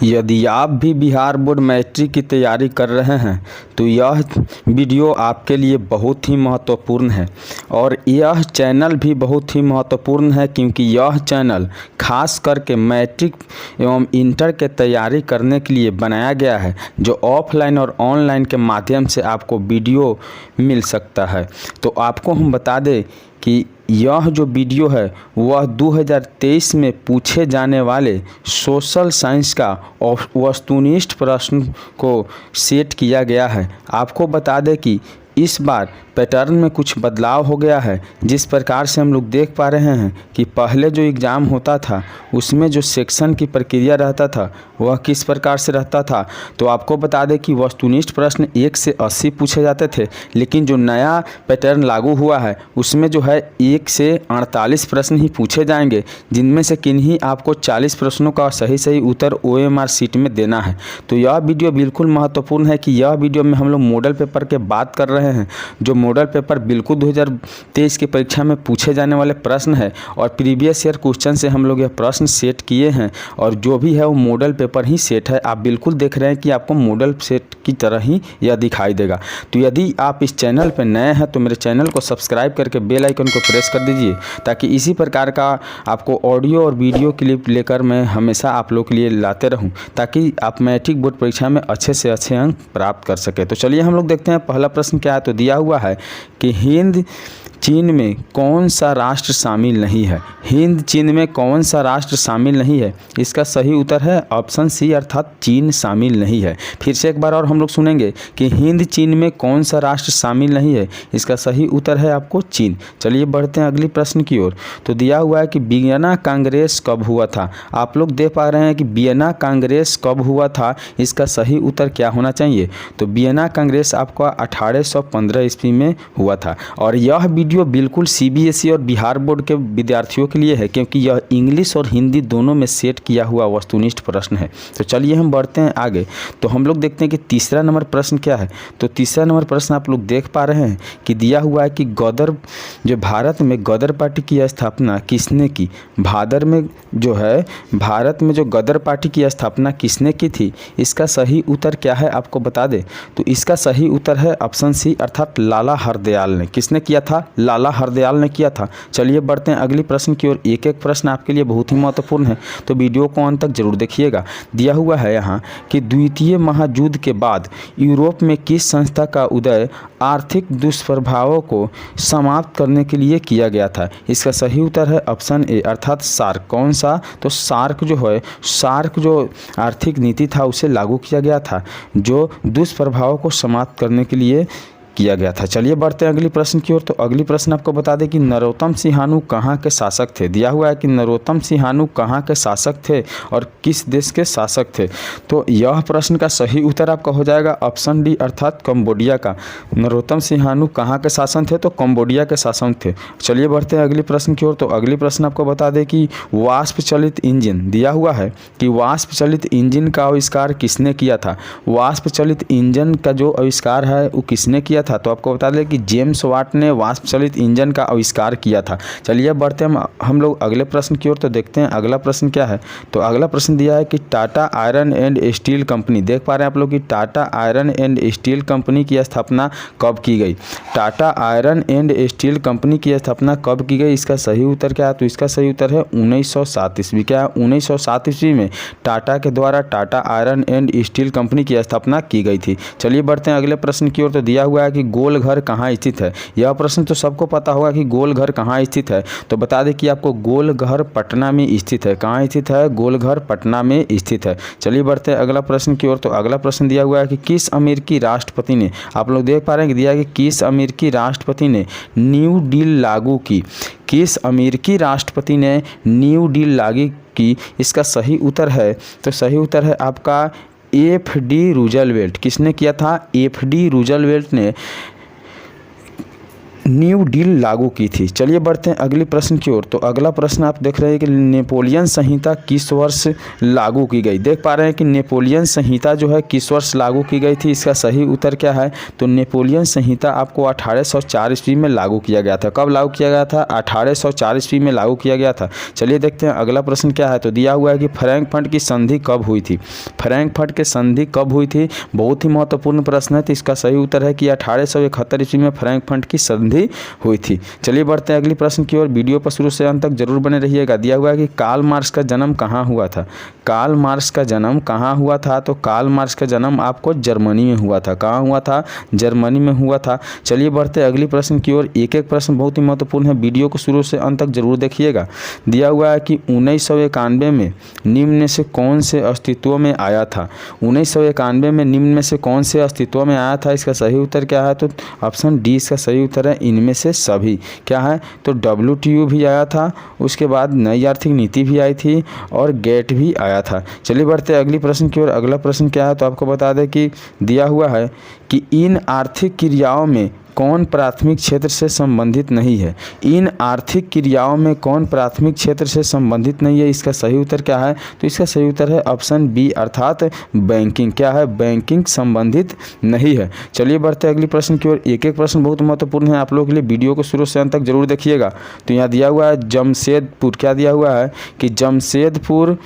यदि आप भी बिहार बोर्ड मैट्रिक की तैयारी कर रहे हैं तो यह वीडियो आपके लिए बहुत ही महत्वपूर्ण है और यह चैनल भी बहुत ही महत्वपूर्ण है, क्योंकि यह चैनल खास करके मैट्रिक एवं इंटर के तैयारी करने के लिए बनाया गया है, जो ऑफलाइन और ऑनलाइन के माध्यम से आपको वीडियो मिल सकता है। तो आपको हम बता दें कि यह जो वीडियो है वह 2023 में पूछे जाने वाले सोशल साइंस का वस्तुनिष्ठ प्रश्न को सेट किया गया है। आपको बता दें कि इस बार पैटर्न में कुछ बदलाव हो गया है। जिस प्रकार से हम लोग देख पा रहे हैं कि पहले जो एग्ज़ाम होता था उसमें जो सेक्शन की प्रक्रिया रहता था वह किस प्रकार से रहता था, तो आपको बता दें कि वस्तुनिष्ठ प्रश्न 1 से 80 पूछे जाते थे, लेकिन जो नया पैटर्न लागू हुआ है उसमें जो है 1 से 48 प्रश्न ही पूछे जाएंगे, जिनमें से किन्हीं आपको 40 प्रश्नों का सही उत्तर OMR शीट में देना है। तो यह वीडियो बिल्कुल महत्वपूर्ण है कि यह वीडियो में हम लोग मॉडल पेपर के बात कर रहे हैं, जो मॉडल पेपर बिल्कुल 2023 की परीक्षा में पूछे जाने वाले प्रश्न है और प्रीवियस ईयर क्वेश्चन से हम लोग यह प्रश्न सेट किए हैं और जो भी है वो मॉडल पेपर ही सेट है। आप बिल्कुल देख रहे हैं कि आपको मॉडल सेट की तरह ही यह दिखाई देगा। तो यदि आप इस चैनल पर नए हैं तो मेरे चैनल को सब्सक्राइब करके बेल आइकन को प्रेस कर दीजिए, ताकि इसी प्रकार का आपको ऑडियो और वीडियो क्लिप लेकर मैं हमेशा आप लोग के लिए लाते रहूं, ताकि आप मैट्रिक बोर्ड परीक्षा में अच्छे से अच्छे अंक प्राप्त कर सके। तो चलिए हम लोग देखते हैं पहला प्रश्न क्या है। तो दिया हुआ है कि हिंद चीन में कौन सा राष्ट्र शामिल नहीं है। हिंद चीन में कौन सा राष्ट्र शामिल नहीं है, इसका सही उत्तर है ऑप्शन सी, अर्थात चीन शामिल नहीं है। फिर से एक बार और हम लोग सुनेंगे कि हिंद चीन में कौन सा राष्ट्र शामिल नहीं है, इसका सही उत्तर है आपको चीन। चलिए बढ़ते हैं अगली प्रश्न की ओर। तो दिया हुआ है कि वियना कांग्रेस कब हुआ था। आप लोग देख पा रहे हैं कि वियना कांग्रेस कब हुआ था, इसका सही उत्तर क्या होना चाहिए। तो वियना कांग्रेस आपका 1815 ईस्वी में हुआ था और यह वीडियो बिल्कुल CBSE और बिहार बोर्ड के विद्यार्थियों के लिए है, क्योंकि यह इंग्लिश और हिंदी दोनों में सेट किया हुआ वस्तुनिष्ठ प्रश्न है। तो चलिए हम बढ़ते हैं आगे। तो हम लोग देखते हैं कि तीसरा नंबर प्रश्न क्या है। तो तीसरा नंबर प्रश्न आप लोग देख पा रहे हैं कि दिया हुआ है कि गदर जो भारत में गदर पार्टी की स्थापना किसने की। भारत में जो गदर पार्टी की स्थापना किसने की थी, इसका सही उत्तर क्या है आपको बता दें। तो इसका सही उत्तर है ऑप्शन सी, अर्थात लाला हरदयाल ने। किसने किया था, लाला हरदयाल ने किया था। चलिए बढ़ते हैं अगली प्रश्न की ओर। एक एक प्रश्न आपके लिए बहुत ही महत्वपूर्ण है, तो वीडियो को अंत तक जरूर देखिएगा। दिया हुआ है यहाँ कि द्वितीय महायुद्ध के बाद यूरोप में किस संस्था का उदय आर्थिक दुष्प्रभावों को समाप्त करने के लिए किया गया था। इसका सही उत्तर है ऑप्शन ए, अर्थात सार्क। कौन सा, तो सार्क जो आर्थिक नीति था उसे लागू किया गया था, जो दुष्प्रभावों को समाप्त करने के लिए किया गया था। चलिए बढ़ते हैं अगली प्रश्न की ओर। तो अगली प्रश्न आपको बता दें कि नरोत्तम सिंहानू कहाँ के शासक थे। दिया हुआ है कि नरोत्तम सिंहानू कहाँ के शासक थे और किस देश के शासक थे। तो यह प्रश्न का सही उत्तर आपका हो जाएगा ऑप्शन डी, अर्थात कंबोडिया का। नरोत्तम सिंहानू कहाँ के शासक थे, तो कंबोडिया के शासक थे। चलिए बढ़ते हैं अगली प्रश्न की ओर। तो अगली प्रश्न आपको बता दें कि वाष्प चलित इंजन, दिया हुआ है कि वाष्प चलित इंजन का आविष्कार किसने किया था। वाष्प चलित इंजन का जो आविष्कार है वो किसने किया था, तो आपको बता दें कि जेम्स वाट ने वाष्प चलित इंजन का आविष्कार किया था। चलिए बढ़ते हैं हम लोग अगले प्रश्न की ओर। तो देखते हैं अगला प्रश्न क्या है। तो अगला प्रश्न दिया है कि Tata iron and steel company, देख पा रहे हैं आप लोग कि Tata iron and steel company की स्थापना कब की गई। Tata iron and steel company की स्थापना कब की गई, इसका सही उत्तर क्या है। तो इसका सही उत्तर है 1907 ईस्वी। क्या है, 1907 ईस्वी में टाटा के द्वारा Tata iron and steel company की स्थापना की गई थी। चलिए बढ़ते हैं अगले प्रश्न की ओर। तो दिया हुआ है कि गोल घर कहाँ स्थित है। यह प्रश्न तो सबको पता होगा कि गोल घर कहाँ स्थित है। तो बता दें कि आपको गोल घर पटना में स्थित है। कहाँ स्थित है, गोल घर पटना में स्थित है। चलिए बढ़ते हैं अगला प्रश्न की ओर। तो अगला प्रश्न दिया हुआ है कि किस अमेरिकी राष्ट्रपति ने, आप लोग देख पा रहे हैं कि दिया है कि किस अमेरिकी राष्ट्रपति ने न्यू डील लागू की। किस अमेरिकी राष्ट्रपति ने न्यू डील लागू की, इसका सही उत्तर है, तो सही उत्तर है आपका FD रूजवेल्ट। किसने किया था, FD रूजवेल्ट ने न्यू डील लागू की थी। चलिए बढ़ते हैं अगले प्रश्न की ओर। तो अगला प्रश्न आप देख रहे हैं कि नेपोलियन संहिता किस वर्ष लागू की गई। देख पा रहे हैं कि नेपोलियन संहिता जो है किस वर्ष लागू की गई थी। इसका सही उत्तर क्या है? तो नेपोलियन संहिता आपको 1804 ईस्वी में लागू किया गया था। कब लागू किया गया था? 1804 ईस्वी में लागू किया गया था। चलिए देखते हैं अगला प्रश्न क्या है। तो दिया हुआ है कि फ्रैंकफर्ट की संधि कब हुई थी। फ्रैंकफर्ट की संधि कब हुई थी? बहुत ही महत्वपूर्ण प्रश्न है। तो इसका सही उत्तर है कि 1871 ईस्वी में फ्रैंकफर्ट की संधि हुई थी। चलिए बढ़ते हैं अगली प्रश्न की ओर। वीडियो पर शुरू से अंत तक जरूर बने रहिएगा। दिया हुआ है कि कार्ल मार्क्स का जन्म कहाँ हुआ था। कार्ल मार्क्स का जन्म कहाँ हुआ था? तो कार्ल मार्क्स का जन्म आपको जर्मनी में हुआ था। कहाँ हुआ था? जर्मनी में हुआ था। चलिए बढ़ते हैं अगली प्रश्न की ओर। एक एक प्रश्न बहुत ही महत्वपूर्ण है। वीडियो को शुरू से अंत तक जरूर देखिएगा। दिया हुआ है कि 1991 में निम्न में से कौन से अस्तित्व में आया था। 1991 में निम्न में से कौन से अस्तित्व में आया था? इसका सही उत्तर क्या है? तो ऑप्शन डी इसका सही उत्तर है। इनमें से सभी क्या है? तो WTO भी आया था, उसके बाद नई आर्थिक नीति भी आई थी और गेट भी आया था। चलिए बढ़ते हैं अगली प्रश्न की ओर। अगला प्रश्न क्या है? तो आपको बता दें कि दिया हुआ है कि इन आर्थिक क्रियाओं में कौन प्राथमिक क्षेत्र से संबंधित नहीं है। इन आर्थिक क्रियाओं में कौन प्राथमिक क्षेत्र से संबंधित नहीं है? इसका सही उत्तर क्या है? तो इसका सही उत्तर है ऑप्शन बी अर्थात बैंकिंग। क्या है? बैंकिंग संबंधित नहीं है। चलिए बढ़ते हैं अगली प्रश्न की ओर। एक एक प्रश्न बहुत महत्वपूर्ण है आप लोगों के लिए। वीडियो को शुरू से अंत तक जरूर देखिएगा। तो यहाँ दिया हुआ है जमशेदपुर। क्या दिया हुआ है कि जमशेदपुर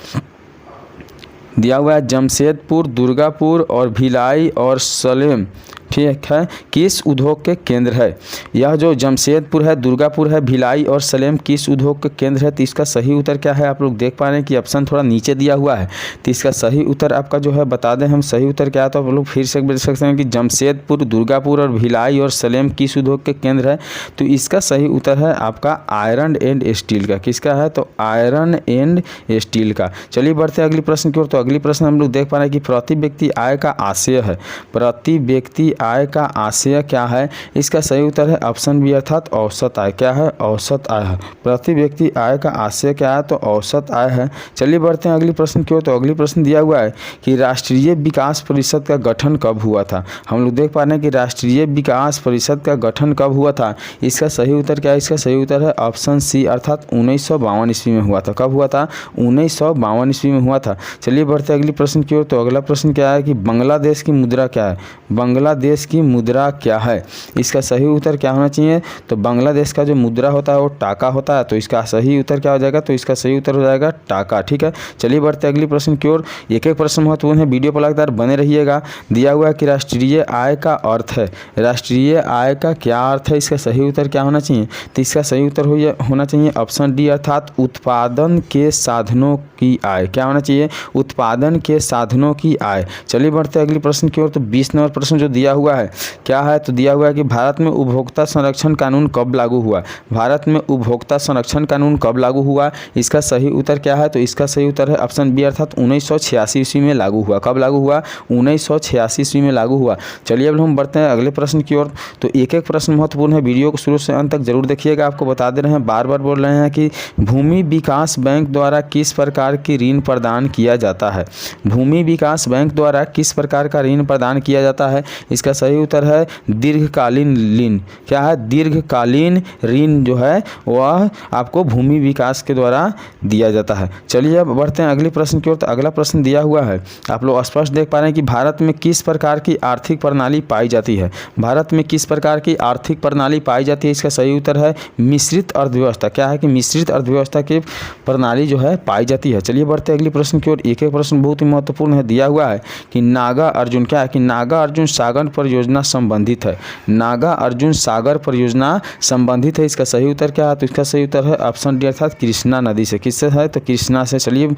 दिया हुआ है जमशेदपुर, दुर्गापुर और भिलाई और सलेम ठीक है किस उद्योग के केंद्र है। यह जो जमशेदपुर है, दुर्गापुर है, भिलाई और सलेम किस उद्योग के केंद्र है। तो इसका सही उत्तर क्या है? आप लोग देख पा रहे हैं कि ऑप्शन थोड़ा नीचे दिया हुआ है। तो इसका सही उत्तर आपका जो है बता दें हम सही उत्तर क्या है। तो आप लोग फिर से देख सकते हैं कि जमशेदपुर, दुर्गापुर और भिलाई और सलेम किस उद्योग के केंद्र है। तो इसका सही उत्तर है आपका आयरन एंड स्टील का। किसका है? तो आयरन एंड स्टील का। चलिए बढ़ते हैं अगली प्रश्न की ओर। तो अगली प्रश्न हम लोग देख पा रहे हैं कि प्रति व्यक्ति आय का आशय है। प्रति व्यक्ति आय का आशय क्या है? इसका सही उत्तर है ऑप्शन बी अर्थात औसत आय। क्या है? औसत आय है। प्रति व्यक्ति आय का आशय क्या है? तो औसत आय है। चलिए बढ़ते हैं अगली प्रश्न की ओर। तो अगली प्रश्न दिया हुआ है कि राष्ट्रीय विकास परिषद का गठन कब हुआ था। हम लोग देख पा रहे हैं कि राष्ट्रीय विकास परिषद का गठन कब हुआ था। इसका सही उत्तर क्या है? इसका सही उत्तर है ऑप्शन सी अर्थात 1952 ईस्वी में हुआ था। कब हुआ था? 1952 ईस्वी में हुआ था। चलिए बढ़ते हैं अगली प्रश्न की ओर। तो अगला प्रश्न क्या है कि बांग्लादेश की मुद्रा क्या है। बांग्लादेश की मुद्रा क्या है? इसका सही उत्तर क्या होना चाहिए? तो बांग्लादेश का जो मुद्रा होता है वो टाका होता है। तो इसका सही उत्तर क्या हो जाएगा? तो इसका सही उत्तर हो जाएगा टाका। ठीक है। चलिए बढ़ते अगली प्रश्न की ओर। एक एक प्रश्न महत्वपूर्ण है। वीडियो पर लगातार बने रहिएगा। दिया हुआ है कि राष्ट्रीय आय का अर्थ है। राष्ट्रीय आय का क्या अर्थ है? इसका सही उत्तर क्या होना चाहिए? तो इसका सही उत्तर होना चाहिए ऑप्शन डी अर्थात उत्पादन के साधनों की आय। क्या होना चाहिए? उत्पादन के साधनों की आय। चलिए बढ़ते अगली प्रश्न की ओर। तो 20 नंबर प्रश्न जो दिया हुआ है क्या है? तो दिया हुआ है कि भारत में उपभोक्ता संरक्षण कानून कब लागू हुआ। भारत में उपभोक्ता संरक्षण कानून कब लागू हुआ? इसका सही उत्तर क्या है? तो इसका सही उत्तर है ऑप्शन बी अर्थात 1986 ईस्वी में लागू हुआ। कब लागू हुआ? 1986 ईस्वी में लागू हुआ। चलिए अब हम बढ़ते हैं अगले प्रश्न की ओर। तो एक एक प्रश्न महत्वपूर्ण है। वीडियो को शुरू से अंत तक जरूर देखिएगा। आपको बता दे रहे हैं, बार बार बोल रहे हैं कि भूमि विकास बैंक द्वारा किस प्रकार की ऋण प्रदान किया जाता है। भूमि विकास बैंक द्वारा किस प्रकार का ऋण प्रदान किया जाता है? इसका सही उत्तर है दीर्घकालीन ऋण। क्या है? दीर्घकालीन ऋण जो है वह आपको भूमि विकास के द्वारा दिया जाता है। चलिए अब बढ़ते हैं अगले प्रश्न की ओर। तो अगला प्रश्न दिया हुआ है, आप लोग स्पष्ट देख पा रहे हैं कि भारत में किस प्रकार की आर्थिक प्रणाली पाई जाती है। भारत में किस प्रकार की आर्थिक प्रणाली पाई जाती है? इसका सही उत्तर है मिश्रित अर्थव्यवस्था। क्या है? कि मिश्रित अर्थव्यवस्था की प्रणाली जो है पाई जाती है। चलिए बढ़ते हैं अगले प्रश्न की ओर। एक एक प्रश्न बहुत ही महत्वपूर्ण है। दिया हुआ है कि नागा अर्जुन क्या है? कि नागा अर्जुन सागर परियोजना संबंधित है। नागा अर्जुन सागर परियोजना संबंधित है। इसका सही उत्तर क्या है? तो इसका सही उत्तर है ऑप्शन डी अर्थात कृष्णा नदी से। किससे है? तो कृष्णा से। चलिए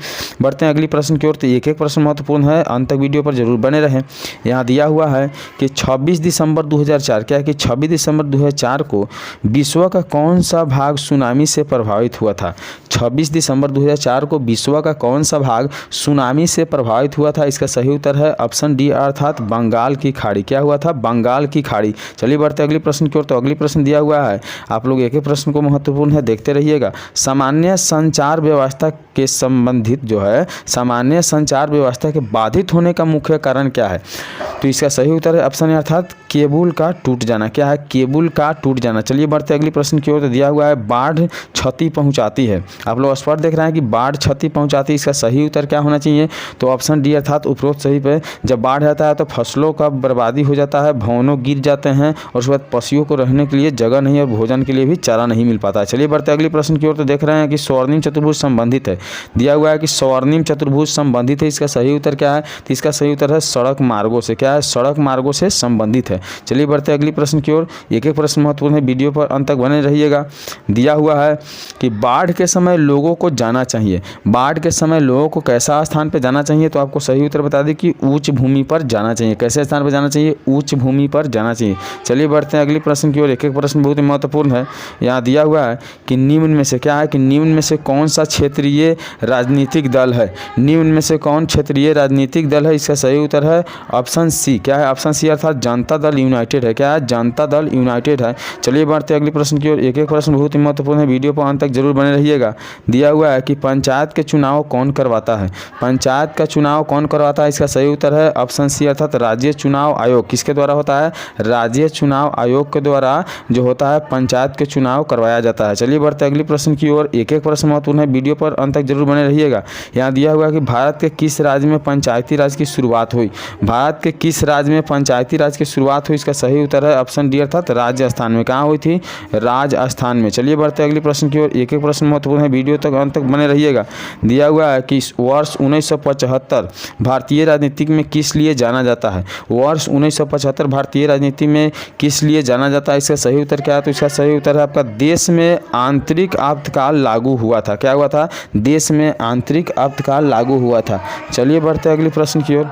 बढ़ते हैं अगली प्रश्न की ओर। तो एक एक प्रश्न महत्वपूर्ण है, अंत तक वीडियो पर जरूर बने रहें। यहाँ दिया हुआ है कि 26 दिसंबर 2004 क्या है? कि 26 दिसंबर 2004 को विश्व का कौन सा भाग सुनामी से प्रभावित हुआ था। 26 दिसंबर 2004 को विश्व का कौन सा भाग सुनामी से प्रभावित हुआ था? इसका सही उत्तर है ऑप्शन डी अर्थात बंगाल की खाड़ी। क्या हुआ था बंगाल की खाड़ी। चलिए बढ़ते अगले प्रश्न की ओर। तो अगली प्रश्न दिया हुआ है, आप लोग एक एक प्रश्न को महत्वपूर्ण है देखते रहिएगा। सामान्य संचार व्यवस्था के संबंधित जो है, सामान्य संचार व्यवस्था के बाधित होने का मुख्य कारण क्या है? तो इसका सही उत्तर है ऑप्शन है अर्थात केबल का टूट जाना। क्या है? केबल का टूट जाना। चलिए बढ़ते अगली प्रश्न की ओर। तो दिया हुआ है बाढ़ क्षति पहुंचाती है। आप लोग स्पष्ट देख रहे हैं कि बाढ़ क्षति पहुंचाती है। इसका सही उत्तर क्या होना चाहिए? तो ऑप्शन डी अर्थात उपरोक्त सही पे। जब बाढ़ आता है तो फसलों का बर्बादी हो जाता है, भवनों गिर जाते हैं और उसके बाद पशुओं को रहने के लिए जगह नहीं और भोजन के लिए भी चारा नहीं मिल पाता है। चलिए बढ़ते अगली प्रश्न की ओर। तो देख रहे हैं कि स्वर्णिम चतुर्भुज संबंधित है। दिया हुआ है कि स्वर्णिम चतुर्भुज संबंधित है। इसका सही उत्तर क्या है? तो इसका सही उत्तर है सड़क मार्गों से। क्या है? सड़क मार्गों से संबंधित है। चलिए बढ़ते अगली प्रश्न की ओर। एक एक प्रश्न महत्वपूर्ण है, वीडियो पर अंत तक बने रहिएगा। दिया हुआ है कि बाढ़ के समय लोगों को जाना चाहिए। बाढ़ के समय लोगों को कैसा स्थान पर जाना चाहिए? तो आपको सही उत्तर बता दें कि उच्च भूमि पर जाना चाहिए। कैसे स्थान पर जाना चाहिए? उच्च भूमि पर जाना चाहिए। चलिए बढ़ते हैं अगली प्रश्न की ओर। एक एक प्रश्न बहुत ही महत्वपूर्ण है। यहाँ दिया हुआ है कि निम्न में से क्या है कि निम्न में से कौन सा क्षेत्रीय राजनीतिक दल है? निम्न में से कौन क्षेत्रीय राजनीतिक दल है? इसका सही उत्तर है ऑप्शन सी। क्या है? ऑप्शन सी अर्थात जनता दल यूनाइटेड है। क्या है? जनता दल यूनाइटेड है। चलिए बढ़ते अगले प्रश्न की ओर। एक एक प्रश्न बहुत ही महत्वपूर्ण है, वीडियो पर अंत तक जरूर बने रहिएगा। दिया हुआ है कि पंचायत के चुनाव कौन करवाता है? पंचायत का चुनाव कौन करवाता है? इसका सही उत्तर है ऑप्शन सी अर्थात राज्य चुनाव आयोग। किसके द्वारा होता है? राज्य चुनाव आयोग के द्वारा जो होता है पंचायत के चुनाव करवाया जाता है। चलिए बढ़ते अगले प्रश्न की ओर। एक एक प्रश्न महत्वपूर्ण है, वीडियो पर अंत तक जरूर बने रहिएगा। यहाँ दिया हुआ है कि भारत के किस राज्य में पंचायती राज की शुरुआत हुई? भारत के किस राज्य में पंचायती राज की शुरुआत हुई? इसका सही उत्तर है ऑप्शन डी अर्थात राजस्थान में। कहाँ हुई थी? राजस्थान में। चलिए बढ़ते अगले प्रश्न की ओर। एक एक प्रश्न महत्वपूर्ण है, वीडियो तक अंत तक बने रहिएगा। दिया हुआ है कि वर्ष 1975 भारतीय राजनीति में किस लिए जाना जाता है? वर्ष 1975 भारतीय राजनीति में किस लिए जाना जाता है? इसका सही उत्तर क्या है? तो इसका सही उत्तर है आपका देश में आंतरिक आपातकाल लागू हुआ था। क्या हुआ था? देश में आंतरिक आपातकाल लागू हुआ था। चलिए बढ़ते अगले प्रश्न की ओर।